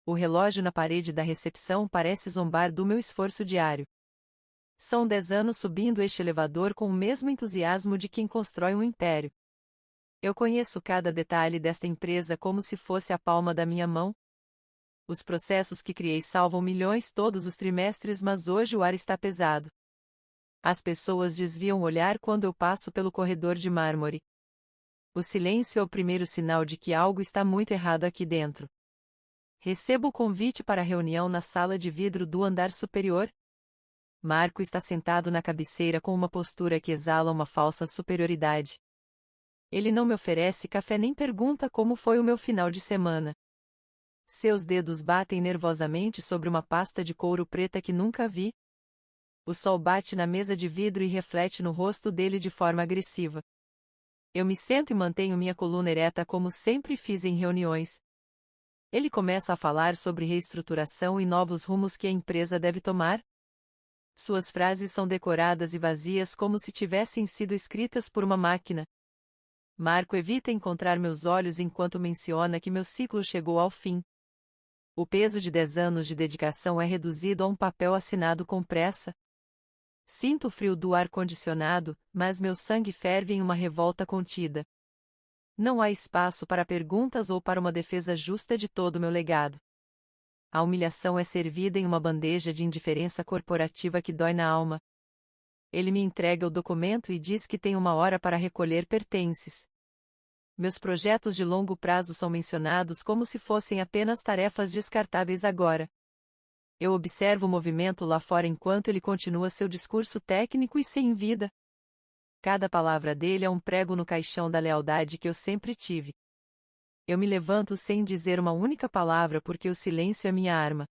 O relógio na parede da recepção parece zombar do meu esforço diário. São 10 anos subindo este elevador com o mesmo entusiasmo de quem constrói um império. Eu conheço cada detalhe desta empresa como se fosse a palma da minha mão. Os processos que criei salvam milhões todos os trimestres, mas hoje o ar está pesado. As pessoas desviam o olhar quando eu passo pelo corredor de mármore. O silêncio é o primeiro sinal de que algo está muito errado aqui dentro. Recebo o convite para a reunião na sala de vidro do andar superior. Marco está sentado na cabeceira com uma postura que exala uma falsa superioridade. Ele não me oferece café nem pergunta como foi o meu final de semana. Seus dedos batem nervosamente sobre uma pasta de couro preta que nunca vi. O sol bate na mesa de vidro e reflete no rosto dele de forma agressiva. Eu me sento e mantenho minha coluna ereta como sempre fiz em reuniões. Ele começa a falar sobre reestruturação e novos rumos que a empresa deve tomar. Suas frases são decoradas e vazias como se tivessem sido escritas por uma máquina. Marco evita encontrar meus olhos enquanto menciona que meu ciclo chegou ao fim. O peso de 10 anos de dedicação é reduzido a um papel assinado com pressa. Sinto o frio do ar-condicionado, mas meu sangue ferve em uma revolta contida. Não há espaço para perguntas ou para uma defesa justa de todo meu legado. A humilhação é servida em uma bandeja de indiferença corporativa que dói na alma. Ele me entrega o documento e diz que tem 1 hora para recolher pertences. Meus projetos de longo prazo são mencionados como se fossem apenas tarefas descartáveis agora. Eu observo o movimento lá fora enquanto ele continua seu discurso técnico e sem vida. Cada palavra dele é um prego no caixão da lealdade que eu sempre tive. Eu me levanto sem dizer uma única palavra porque o silêncio é minha arma.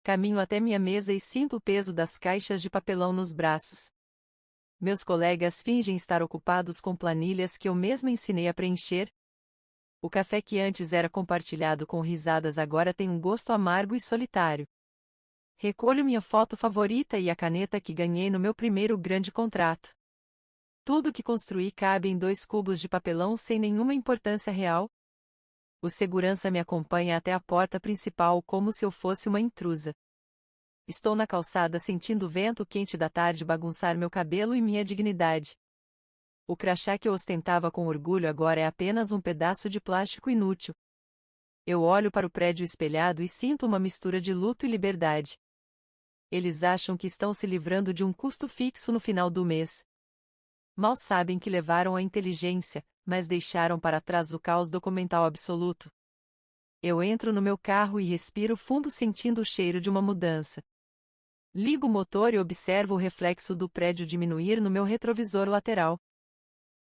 Caminho até minha mesa e sinto o peso das caixas de papelão nos braços. Meus colegas fingem estar ocupados com planilhas que eu mesma ensinei a preencher. O café que antes era compartilhado com risadas agora tem um gosto amargo e solitário. Recolho minha foto favorita e a caneta que ganhei no meu primeiro grande contrato. Tudo que construí cabe em 2 cubos de papelão sem nenhuma importância real. O segurança me acompanha até a porta principal como se eu fosse uma intrusa. Estou na calçada sentindo o vento quente da tarde bagunçar meu cabelo e minha dignidade. O crachá que eu ostentava com orgulho agora é apenas um pedaço de plástico inútil. Eu olho para o prédio espelhado e sinto uma mistura de luto e liberdade. Eles acham que estão se livrando de um custo fixo no final do mês. Mal sabem que levaram a inteligência, mas deixaram para trás o caos documental absoluto. Eu entro no meu carro e respiro fundo sentindo o cheiro de uma mudança. Ligo o motor e observo o reflexo do prédio diminuir no meu retrovisor lateral.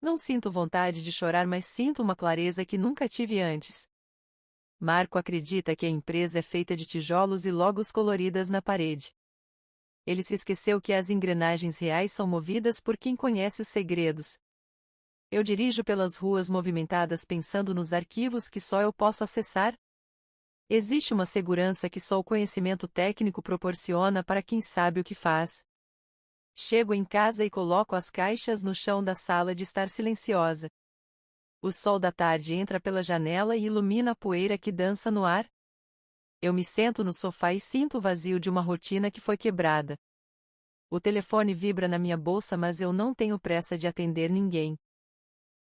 Não sinto vontade de chorar, mas sinto uma clareza que nunca tive antes. Marco acredita que a empresa é feita de tijolos e logos coloridas na parede. Ele se esqueceu que as engrenagens reais são movidas por quem conhece os segredos. Eu dirijo pelas ruas movimentadas pensando nos arquivos que só eu posso acessar. Existe uma segurança que só o conhecimento técnico proporciona para quem sabe o que faz. Chego em casa e coloco as caixas no chão da sala de estar silenciosa. O sol da tarde entra pela janela e ilumina a poeira que dança no ar. Eu me sento no sofá e sinto o vazio de uma rotina que foi quebrada. O telefone vibra na minha bolsa, mas eu não tenho pressa de atender ninguém.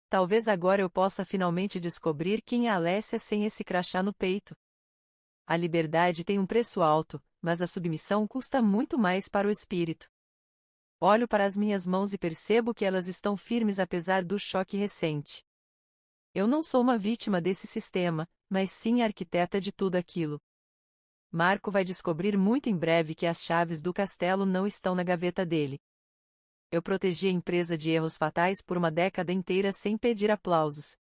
Talvez agora eu possa finalmente descobrir quem é a Alessia sem esse crachá no peito. A liberdade tem um preço alto, mas a submissão custa muito mais para o espírito. Olho para as minhas mãos e percebo que elas estão firmes apesar do choque recente. Eu não sou uma vítima desse sistema, mas sim a arquiteta de tudo aquilo. Marco vai descobrir muito em breve que as chaves do castelo não estão na gaveta dele. Eu protegi a empresa de erros fatais por uma década inteira sem pedir aplausos.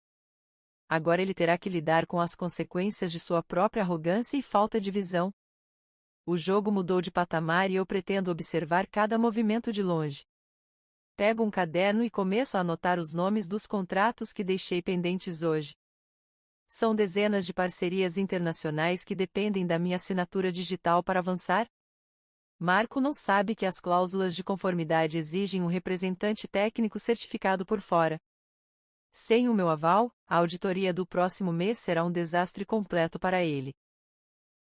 Agora ele terá que lidar com as consequências de sua própria arrogância e falta de visão. O jogo mudou de patamar e eu pretendo observar cada movimento de longe. Pego um caderno e começo a anotar os nomes dos contratos que deixei pendentes hoje. São dezenas de parcerias internacionais que dependem da minha assinatura digital para avançar. Marco não sabe que as cláusulas de conformidade exigem um representante técnico certificado por fora. Sem o meu aval, a auditoria do próximo mês será um desastre completo para ele.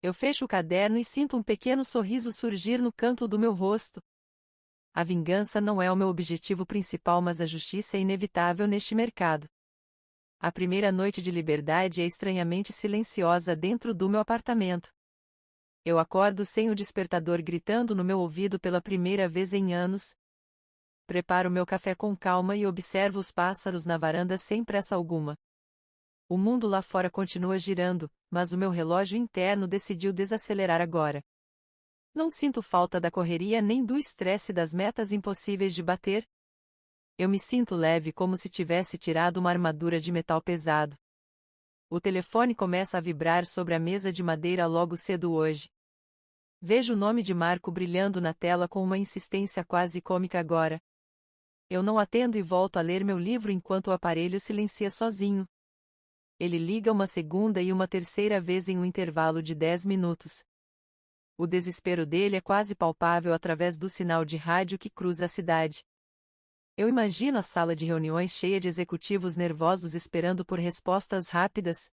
Eu fecho o caderno e sinto um pequeno sorriso surgir no canto do meu rosto. A vingança não é o meu objetivo principal, mas a justiça é inevitável neste mercado. A primeira noite de liberdade é estranhamente silenciosa dentro do meu apartamento. Eu acordo sem o despertador gritando no meu ouvido pela primeira vez em anos. Preparo meu café com calma e observo os pássaros na varanda sem pressa alguma. O mundo lá fora continua girando, mas o meu relógio interno decidiu desacelerar agora. Não sinto falta da correria nem do estresse das metas impossíveis de bater. Eu me sinto leve como se tivesse tirado uma armadura de metal pesado. O telefone começa a vibrar sobre a mesa de madeira logo cedo hoje. Vejo o nome de Marco brilhando na tela com uma insistência quase cômica agora. Eu não atendo e volto a ler meu livro enquanto o aparelho silencia sozinho. Ele liga uma segunda e uma terceira vez em um intervalo de 10 minutos. O desespero dele é quase palpável através do sinal de rádio que cruza a cidade. Eu imagino a sala de reuniões cheia de executivos nervosos esperando por respostas rápidas.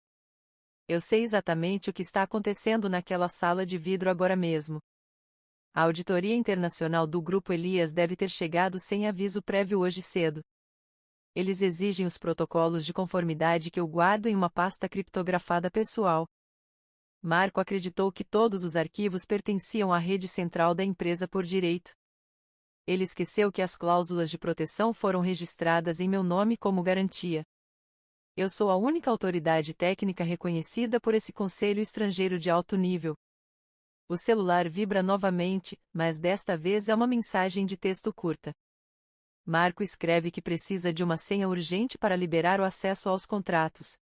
Eu sei exatamente o que está acontecendo naquela sala de vidro agora mesmo. A auditoria internacional do Grupo Elias deve ter chegado sem aviso prévio hoje cedo. Eles exigem os protocolos de conformidade que eu guardo em uma pasta criptografada pessoal. Marco acreditou que todos os arquivos pertenciam à rede central da empresa por direito. Ele esqueceu que as cláusulas de proteção foram registradas em meu nome como garantia. Eu sou a única autoridade técnica reconhecida por esse conselho estrangeiro de alto nível. O celular vibra novamente, mas desta vez é uma mensagem de texto curta. Marco escreve que precisa de uma senha urgente para liberar o acesso aos contratos.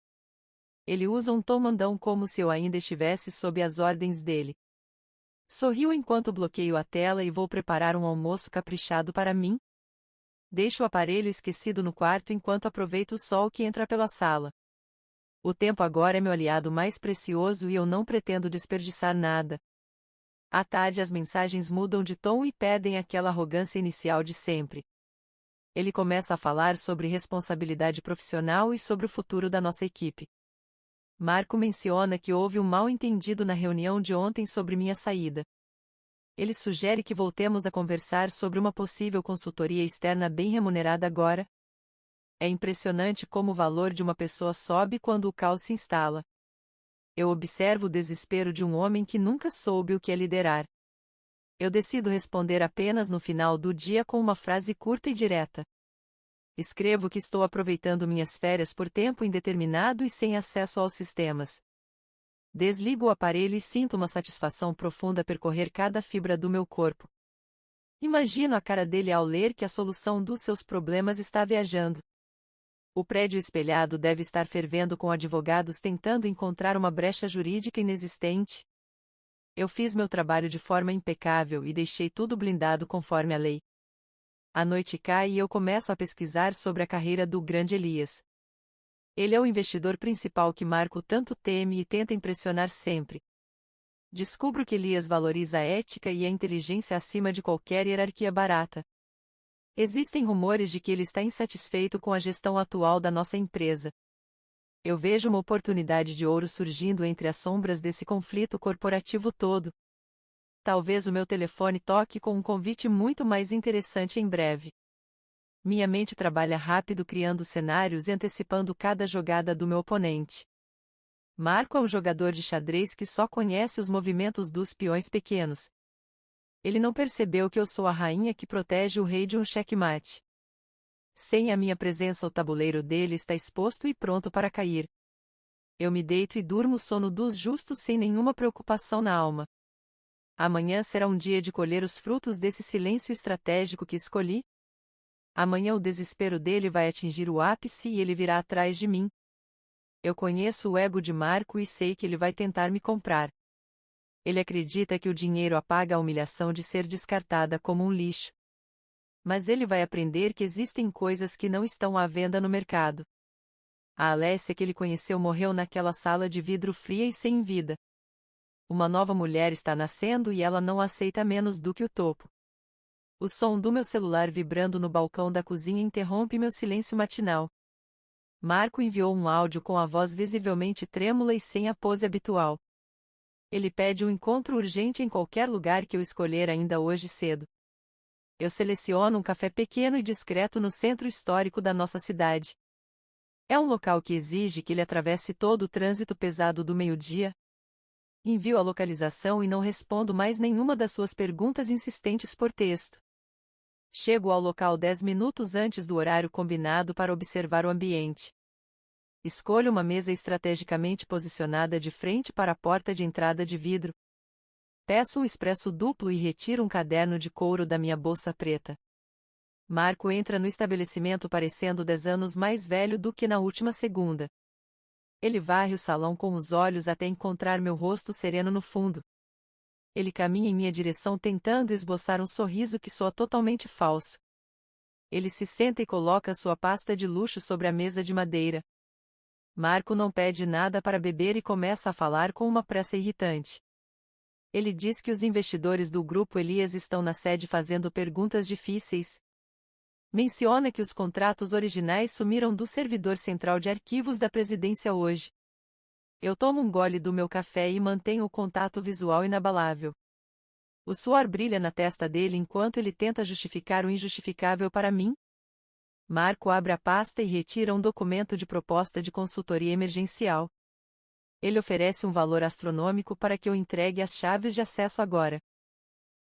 Ele usa um tom mandão como se eu ainda estivesse sob as ordens dele. Sorrio enquanto bloqueio a tela e vou preparar um almoço caprichado para mim. Deixo o aparelho esquecido no quarto enquanto aproveito o sol que entra pela sala. O tempo agora é meu aliado mais precioso e eu não pretendo desperdiçar nada. À tarde as mensagens mudam de tom e perdem aquela arrogância inicial de sempre. Ele começa a falar sobre responsabilidade profissional e sobre o futuro da nossa equipe. Marco menciona que houve um mal-entendido na reunião de ontem sobre minha saída. Ele sugere que voltemos a conversar sobre uma possível consultoria externa bem remunerada agora. É impressionante como o valor de uma pessoa sobe quando o caos se instala. Eu observo o desespero de um homem que nunca soube o que é liderar. Eu decido responder apenas no final do dia com uma frase curta e direta. Escrevo que estou aproveitando minhas férias por tempo indeterminado e sem acesso aos sistemas. Desligo o aparelho e sinto uma satisfação profunda percorrer cada fibra do meu corpo. Imagino a cara dele ao ler que a solução dos seus problemas está viajando. O prédio espelhado deve estar fervendo com advogados tentando encontrar uma brecha jurídica inexistente. Eu fiz meu trabalho de forma impecável e deixei tudo blindado conforme a lei. A noite cai e eu começo a pesquisar sobre a carreira do grande Elias. Ele é o investidor principal que Marco tanto teme e tenta impressionar sempre. Descubro que Elias valoriza a ética e a inteligência acima de qualquer hierarquia barata. Existem rumores de que ele está insatisfeito com a gestão atual da nossa empresa. Eu vejo uma oportunidade de ouro surgindo entre as sombras desse conflito corporativo todo. Talvez o meu telefone toque com um convite muito mais interessante em breve. Minha mente trabalha rápido criando cenários e antecipando cada jogada do meu oponente. Marco é um jogador de xadrez que só conhece os movimentos dos peões pequenos. Ele não percebeu que eu sou a rainha que protege o rei de um xeque-mate. Sem a minha presença, o tabuleiro dele está exposto e pronto para cair. Eu me deito e durmo o sono dos justos sem nenhuma preocupação na alma. Amanhã será um dia de colher os frutos desse silêncio estratégico que escolhi. Amanhã o desespero dele vai atingir o ápice e ele virá atrás de mim. Eu conheço o ego de Marco e sei que ele vai tentar me comprar. Ele acredita que o dinheiro apaga a humilhação de ser descartada como um lixo. Mas ele vai aprender que existem coisas que não estão à venda no mercado. A Alessia que ele conheceu morreu naquela sala de vidro fria e sem vida. Uma nova mulher está nascendo e ela não aceita menos do que o topo. O som do meu celular vibrando no balcão da cozinha interrompe meu silêncio matinal. Marco enviou um áudio com a voz visivelmente trêmula e sem a pose habitual. Ele pede um encontro urgente em qualquer lugar que eu escolher ainda hoje cedo. Eu seleciono um café pequeno e discreto no centro histórico da nossa cidade. É um local que exige que ele atravesse todo o trânsito pesado do meio-dia. Envio a localização e não respondo mais nenhuma das suas perguntas insistentes por texto. Chego ao local 10 minutos antes do horário combinado para observar o ambiente. Escolho uma mesa estrategicamente posicionada de frente para a porta de entrada de vidro. Peço um expresso duplo e retiro um caderno de couro da minha bolsa preta. Marco entra no estabelecimento parecendo 10 anos mais velho do que na última segunda. Ele varre o salão com os olhos até encontrar meu rosto sereno no fundo. Ele caminha em minha direção tentando esboçar um sorriso que soa totalmente falso. Ele se senta e coloca sua pasta de luxo sobre a mesa de madeira. Marco não pede nada para beber e começa a falar com uma pressa irritante. Ele diz que os investidores do Grupo Elias estão na sede fazendo perguntas difíceis. Menciona que os contratos originais sumiram do servidor central de arquivos da presidência hoje. Eu tomo um gole do meu café e mantenho o contato visual inabalável. O suor brilha na testa dele enquanto ele tenta justificar o injustificável para mim. Marco abre a pasta e retira um documento de proposta de consultoria emergencial. Ele oferece um valor astronômico para que eu entregue as chaves de acesso agora.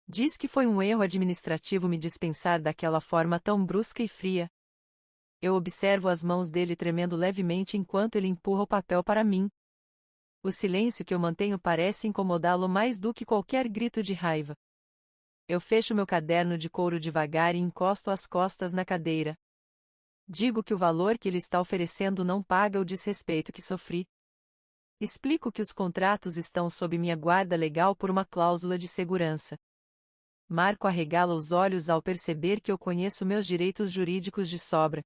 Diz que foi um erro administrativo me dispensar daquela forma tão brusca e fria. Eu observo as mãos dele tremendo levemente enquanto ele empurra o papel para mim. O silêncio que eu mantenho parece incomodá-lo mais do que qualquer grito de raiva. Eu fecho meu caderno de couro devagar e encosto as costas na cadeira. Digo que o valor que ele está oferecendo não paga o desrespeito que sofri. Explico que os contratos estão sob minha guarda legal por uma cláusula de segurança. Marco arregala os olhos ao perceber que eu conheço meus direitos jurídicos de sobra.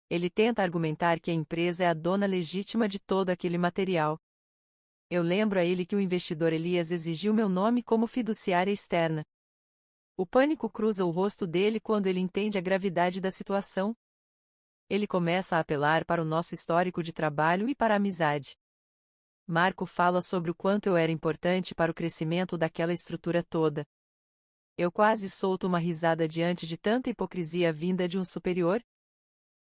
Ele tenta argumentar que a empresa é a dona legítima de todo aquele material. Eu lembro a ele que o investidor Elias exigiu meu nome como fiduciária externa. O pânico cruza o rosto dele quando ele entende a gravidade da situação. Ele começa a apelar para o nosso histórico de trabalho e para a amizade. Marco fala sobre o quanto eu era importante para o crescimento daquela estrutura toda. Eu quase solto uma risada diante de tanta hipocrisia vinda de um superior.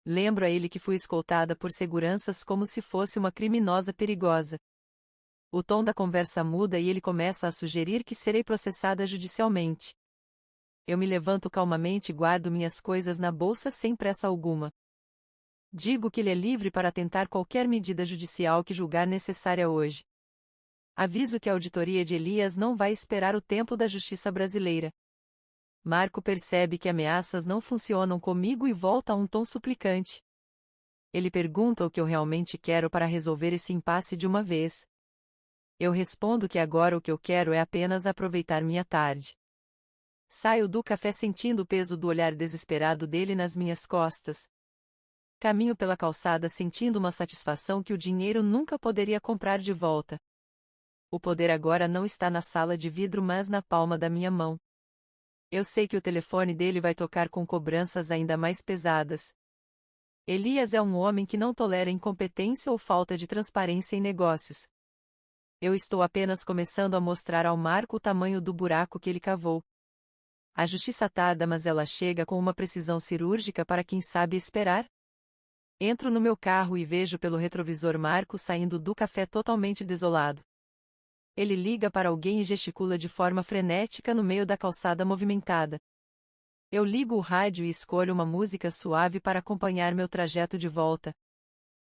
Lembro a ele que fui escoltada por seguranças como se fosse uma criminosa perigosa. O tom da conversa muda e ele começa a sugerir que serei processada judicialmente. Eu me levanto calmamente e guardo minhas coisas na bolsa sem pressa alguma. Digo que ele é livre para tentar qualquer medida judicial que julgar necessária hoje. Aviso que a auditoria de Elias não vai esperar o tempo da justiça brasileira. Marco percebe que ameaças não funcionam comigo e volta a um tom suplicante. Ele pergunta o que eu realmente quero para resolver esse impasse de uma vez. Eu respondo que agora o que eu quero é apenas aproveitar minha tarde. Saio do café sentindo o peso do olhar desesperado dele nas minhas costas. Caminho pela calçada sentindo uma satisfação que o dinheiro nunca poderia comprar de volta. O poder agora não está na sala de vidro, mas na palma da minha mão. Eu sei que o telefone dele vai tocar com cobranças ainda mais pesadas. Elias é um homem que não tolera incompetência ou falta de transparência em negócios. Eu estou apenas começando a mostrar ao Marco o tamanho do buraco que ele cavou. A justiça tarda, mas ela chega com uma precisão cirúrgica para quem sabe esperar. Entro no meu carro e vejo pelo retrovisor Marco saindo do café totalmente desolado. Ele liga para alguém e gesticula de forma frenética no meio da calçada movimentada. Eu ligo o rádio e escolho uma música suave para acompanhar meu trajeto de volta.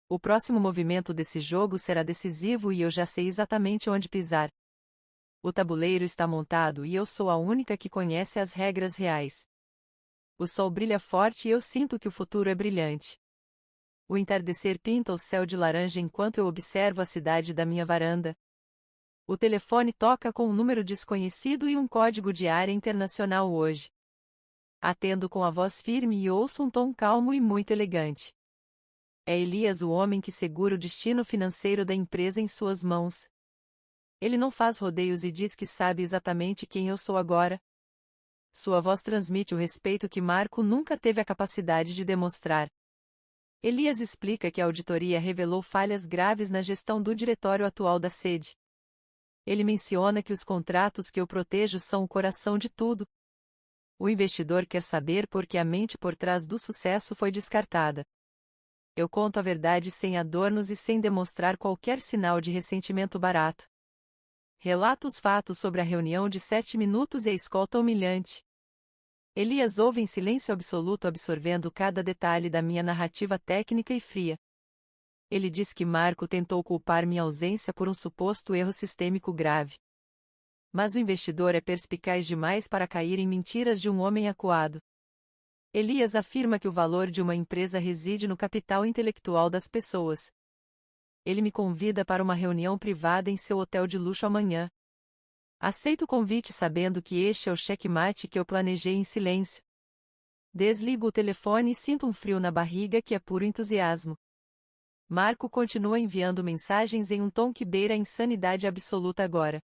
O próximo movimento desse jogo será decisivo e eu já sei exatamente onde pisar. O tabuleiro está montado e eu sou a única que conhece as regras reais. O sol brilha forte e eu sinto que o futuro é brilhante. O entardecer pinta o céu de laranja enquanto eu observo a cidade da minha varanda. O telefone toca com um número desconhecido e um código de área internacional hoje. Atendo com a voz firme e ouço um tom calmo e muito elegante. É Elias, o homem que segura o destino financeiro da empresa em suas mãos. Ele não faz rodeios e diz que sabe exatamente quem eu sou agora. Sua voz transmite o respeito que Marco nunca teve a capacidade de demonstrar. Elias explica que a auditoria revelou falhas graves na gestão do diretório atual da sede. Ele menciona que os contratos que eu protejo são o coração de tudo. O investidor quer saber por que a mente por trás do sucesso foi descartada. Eu conto a verdade sem adornos e sem demonstrar qualquer sinal de ressentimento barato. Relato os fatos sobre a reunião de 7 minutos e a escolta humilhante. Elias ouve em silêncio absoluto, absorvendo cada detalhe da minha narrativa técnica e fria. Ele diz que Marco tentou culpar minha ausência por um suposto erro sistêmico grave. Mas o investidor é perspicaz demais para cair em mentiras de um homem acuado. Elias afirma que o valor de uma empresa reside no capital intelectual das pessoas. Ele me convida para uma reunião privada em seu hotel de luxo amanhã. Aceito o convite sabendo que este é o checkmate que eu planejei em silêncio. Desligo o telefone e sinto um frio na barriga que é puro entusiasmo. Marco continua enviando mensagens em um tom que beira a insanidade absoluta agora.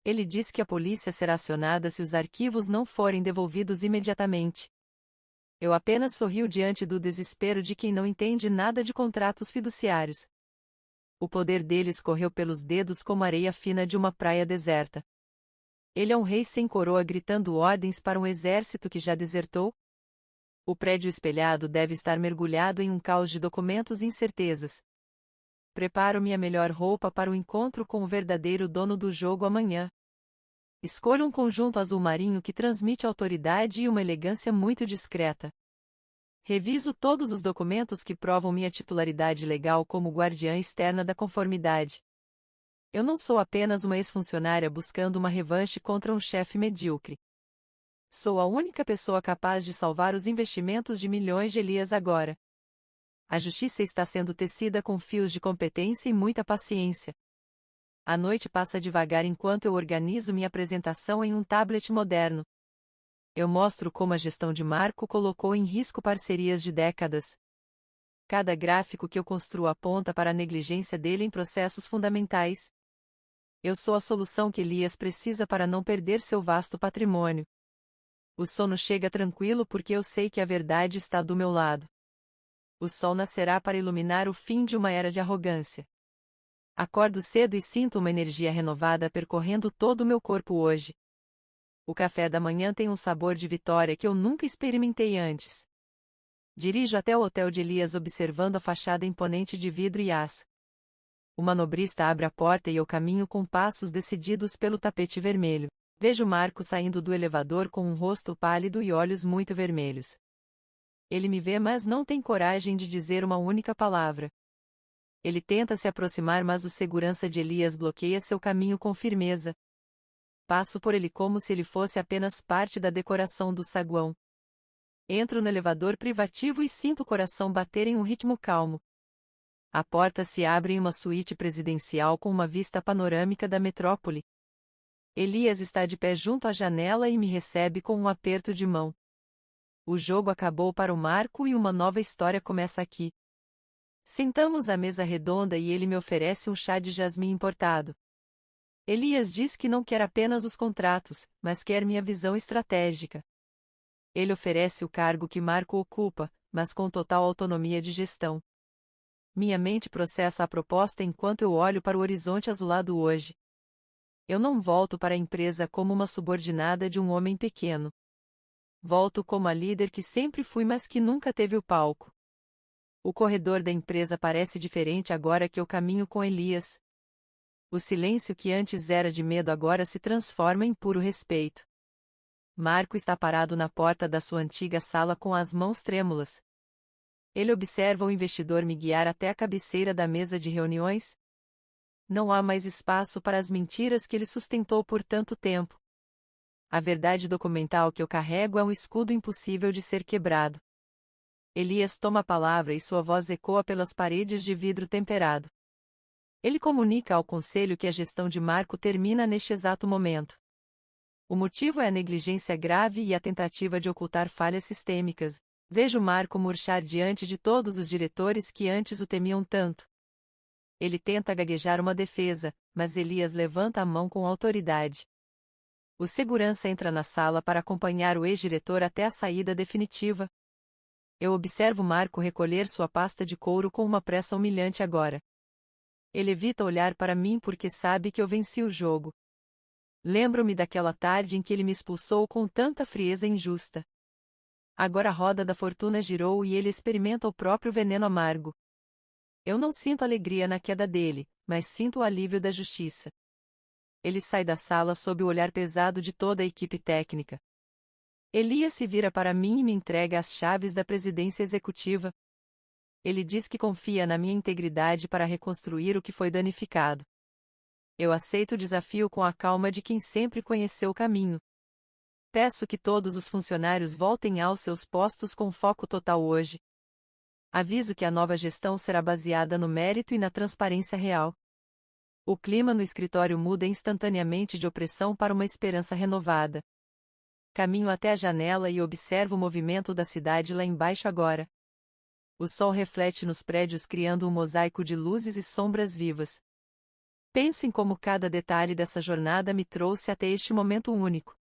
Ele diz que a polícia será acionada se os arquivos não forem devolvidos imediatamente. Eu apenas sorrio diante do desespero de quem não entende nada de contratos fiduciários. O poder dele escorreu pelos dedos como areia fina de uma praia deserta. Ele é um rei sem coroa gritando ordens para um exército que já desertou? O prédio espelhado deve estar mergulhado em um caos de documentos e incertezas. Preparo minha melhor roupa para o encontro com o verdadeiro dono do jogo amanhã. Escolho um conjunto azul marinho que transmite autoridade e uma elegância muito discreta. Reviso todos os documentos que provam minha titularidade legal como guardiã externa da conformidade. Eu não sou apenas uma ex-funcionária buscando uma revanche contra um chefe medíocre. Sou a única pessoa capaz de salvar os investimentos de milhões de Elias agora. A justiça está sendo tecida com fios de competência e muita paciência. A noite passa devagar enquanto eu organizo minha apresentação em um tablet moderno. Eu mostro como a gestão de Marco colocou em risco parcerias de décadas. Cada gráfico que eu construo aponta para a negligência dele em processos fundamentais. Eu sou a solução que Elias precisa para não perder seu vasto patrimônio. O sono chega tranquilo porque eu sei que a verdade está do meu lado. O sol nascerá para iluminar o fim de uma era de arrogância. Acordo cedo e sinto uma energia renovada percorrendo todo o meu corpo hoje. O café da manhã tem um sabor de vitória que eu nunca experimentei antes. Dirijo até o hotel de Elias observando a fachada imponente de vidro e aço. O manobrista abre a porta e eu caminho com passos decididos pelo tapete vermelho. Vejo Marco saindo do elevador com um rosto pálido e olhos muito vermelhos. Ele me vê, mas não tem coragem de dizer uma única palavra. Ele tenta se aproximar, mas o segurança de Elias bloqueia seu caminho com firmeza. Passo por ele como se ele fosse apenas parte da decoração do saguão. Entro no elevador privativo e sinto o coração bater em um ritmo calmo. A porta se abre em uma suíte presidencial com uma vista panorâmica da metrópole. Elias está de pé junto à janela e me recebe com um aperto de mão. O jogo acabou para o Marco e uma nova história começa aqui. Sentamos à mesa redonda e ele me oferece um chá de jasmim importado. Elias diz que não quer apenas os contratos, mas quer minha visão estratégica. Ele oferece o cargo que Marco ocupa, mas com total autonomia de gestão. Minha mente processa a proposta enquanto eu olho para o horizonte azulado hoje. Eu não volto para a empresa como uma subordinada de um homem pequeno. Volto como a líder que sempre fui, mas que nunca teve o palco. O corredor da empresa parece diferente agora que eu caminho com Elias. O silêncio que antes era de medo agora se transforma em puro respeito. Marco está parado na porta da sua antiga sala com as mãos trêmulas. Ele observa o investidor me guiar até a cabeceira da mesa de reuniões. Não há mais espaço para as mentiras que ele sustentou por tanto tempo. A verdade documental que eu carrego é um escudo impossível de ser quebrado. Elias toma a palavra e sua voz ecoa pelas paredes de vidro temperado. Ele comunica ao conselho que a gestão de Marco termina neste exato momento. O motivo é a negligência grave e a tentativa de ocultar falhas sistêmicas. Vejo Marco murchar diante de todos os diretores que antes o temiam tanto. Ele tenta gaguejar uma defesa, mas Elias levanta a mão com autoridade. O segurança entra na sala para acompanhar o ex-diretor até a saída definitiva. Eu observo Marco recolher sua pasta de couro com uma pressa humilhante agora. Ele evita olhar para mim porque sabe que eu venci o jogo. Lembro-me daquela tarde em que ele me expulsou com tanta frieza injusta. Agora a roda da fortuna girou e ele experimenta o próprio veneno amargo. Eu não sinto alegria na queda dele, mas sinto o alívio da justiça. Ele sai da sala sob o olhar pesado de toda a equipe técnica. Elias se vira para mim e me entrega as chaves da presidência executiva. Ele diz que confia na minha integridade para reconstruir o que foi danificado. Eu aceito o desafio com a calma de quem sempre conheceu o caminho. Peço que todos os funcionários voltem aos seus postos com foco total hoje. Aviso que a nova gestão será baseada no mérito e na transparência real. O clima no escritório muda instantaneamente de opressão para uma esperança renovada. Caminho até a janela e observo o movimento da cidade lá embaixo agora. O sol reflete nos prédios criando um mosaico de luzes e sombras vivas. Penso em como cada detalhe dessa jornada me trouxe até este momento único.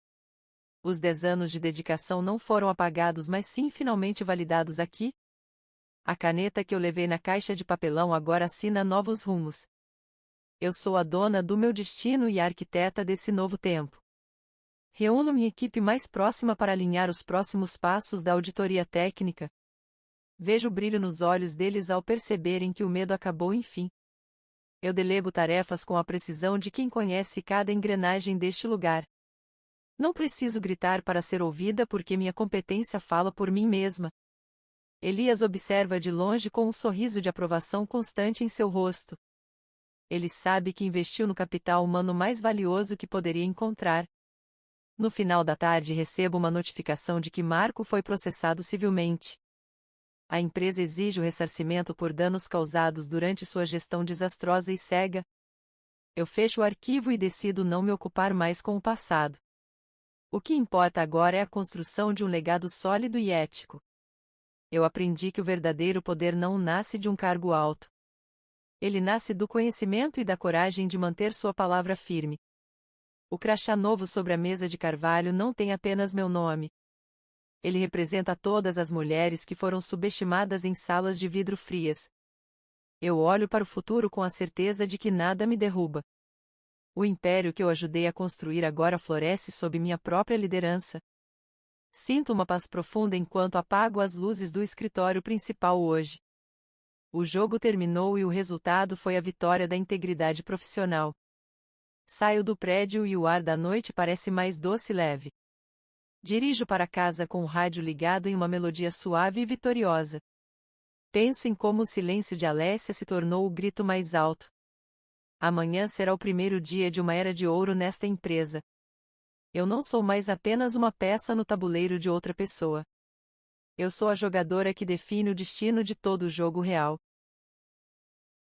Os 10 anos de dedicação não foram apagados, mas sim finalmente validados aqui. A caneta que eu levei na caixa de papelão agora assina novos rumos. Eu sou a dona do meu destino e a arquiteta desse novo tempo. Reúno minha equipe mais próxima para alinhar os próximos passos da auditoria técnica. Vejo o brilho nos olhos deles ao perceberem que o medo acabou enfim. Eu delego tarefas com a precisão de quem conhece cada engrenagem deste lugar. Não preciso gritar para ser ouvida porque minha competência fala por mim mesma. Elias observa de longe com um sorriso de aprovação constante em seu rosto. Ele sabe que investiu no capital humano mais valioso que poderia encontrar. No final da tarde recebo uma notificação de que Marco foi processado civilmente. A empresa exige o ressarcimento por danos causados durante sua gestão desastrosa e cega. Eu fecho o arquivo e decido não me ocupar mais com o passado. O que importa agora é a construção de um legado sólido e ético. Eu aprendi que o verdadeiro poder não nasce de um cargo alto. Ele nasce do conhecimento e da coragem de manter sua palavra firme. O crachá novo sobre a mesa de carvalho não tem apenas meu nome. Ele representa todas as mulheres que foram subestimadas em salas de vidro frias. Eu olho para o futuro com a certeza de que nada me derruba. O império que eu ajudei a construir agora floresce sob minha própria liderança. Sinto uma paz profunda enquanto apago as luzes do escritório principal hoje. O jogo terminou e o resultado foi a vitória da integridade profissional. Saio do prédio e o ar da noite parece mais doce e leve. Dirijo para casa com o rádio ligado em uma melodia suave e vitoriosa. Penso em como o silêncio de Alessia se tornou o grito mais alto. Amanhã será o primeiro dia de uma era de ouro nesta empresa. Eu não sou mais apenas uma peça no tabuleiro de outra pessoa. Eu sou a jogadora que define o destino de todo o jogo real.